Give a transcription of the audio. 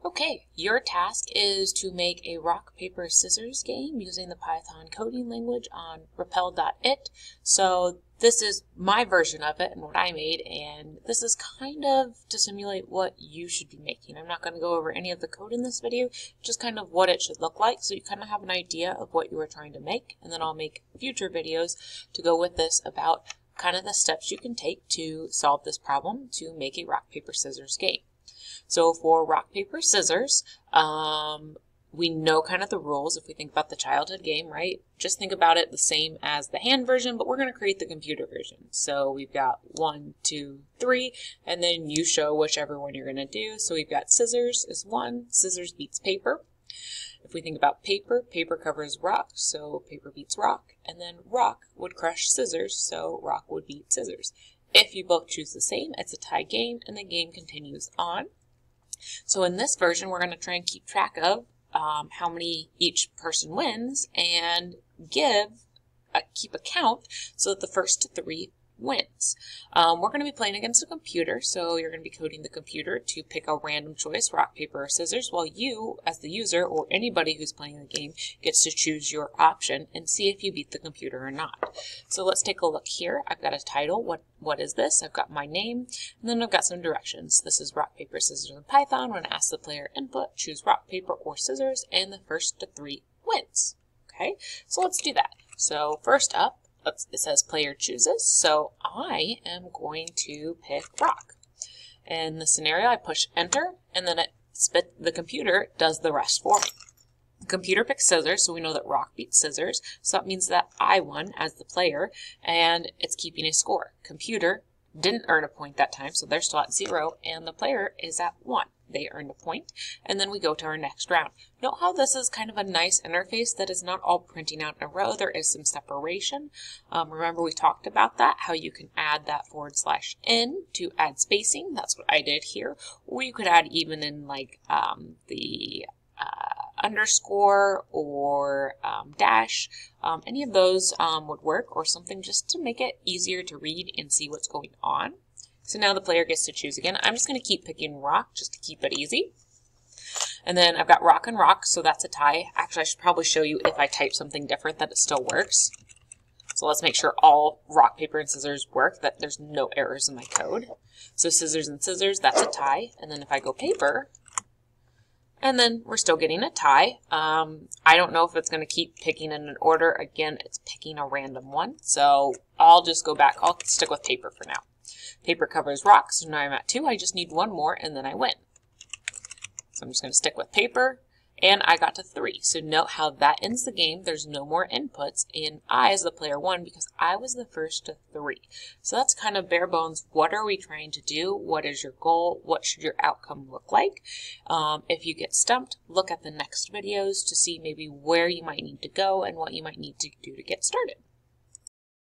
Okay, your task is to make a rock, paper, scissors game using the Python coding language on Rappel.it. So this is my version of it and what I made, and this is kind of to simulate what you should be making. I'm not going to go over any of the code in this video, just kind of what it should look like, so you kind of have an idea of what you are trying to make, and then I'll make future videos to go with this about kind of the steps you can take to solve this problem to make a rock, paper, scissors game. So for rock, paper, scissors, we know kind of the rules if we think about the childhood game, right? Just think about it the same as the hand version, but we're going to create the computer version. So we've got 1, 2, 3, and then you show whichever one you're going to do. So we've got scissors is 1, scissors beats paper. If we think about paper, paper covers rock, so paper beats rock, and then rock would crush scissors, so rock would beat scissors. If you both choose the same, it's a tie game, and the game continues on. So in this version, we're going to try and keep track of how many each person wins and keep a count so that the first to 3 wins. We're going to be playing against a computer, so you're going to be coding the computer to pick a random choice, rock, paper, or scissors, while you, as the user, or anybody who's playing the game, gets to choose your option and see if you beat the computer or not. So let's take a look here. I've got a title. What is this? I've got my name, and then I've got some directions. This is rock, paper, scissors in Python. I'm going to ask the player input, choose rock, paper, or scissors, and the first to 3 wins. Okay, so let's do that. So first up, it says player chooses, so I am going to pick rock. In the scenario, I push enter, and then the computer does the rest for me. The computer picks scissors, so we know that rock beats scissors, so that means that I won as the player, and it's keeping a score. Computer didn't earn a point that time, so they're still at 0, and the player is at 1. They earned a point, and then we go to our next round. Note how this is kind of a nice interface that is not all printing out in a row. There is some separation. Remember we talked about that, how you can add that /n to add spacing. That's what I did here. Or you could add even in like the underscore or dash. Any of those would work, or something just to make it easier to read and see what's going on. So now the player gets to choose again. I'm just going to keep picking rock just to keep it easy. And then I've got rock and rock, so that's a tie. Actually, I should probably show you if I type something different that it still works. So let's make sure all rock, paper, and scissors work, that there's no errors in my code. So scissors and scissors, that's a tie. And then if I go paper, and then we're still getting a tie. I don't know if it's going to keep picking in an order. Again, it's picking a random one. So I'll just go back. I'll stick with paper for now. Paper covers rock, so now I'm at 2. I just need 1 more, and then I win. So I'm just going to stick with paper, and I got to 3. So note how that ends the game. There's no more inputs, and I, as the player, won because I was the first to 3. So that's kind of bare bones. What are we trying to do? What is your goal? What should your outcome look like? If you get stumped, look at the next videos to see maybe where you might need to go and what you might need to do to get started.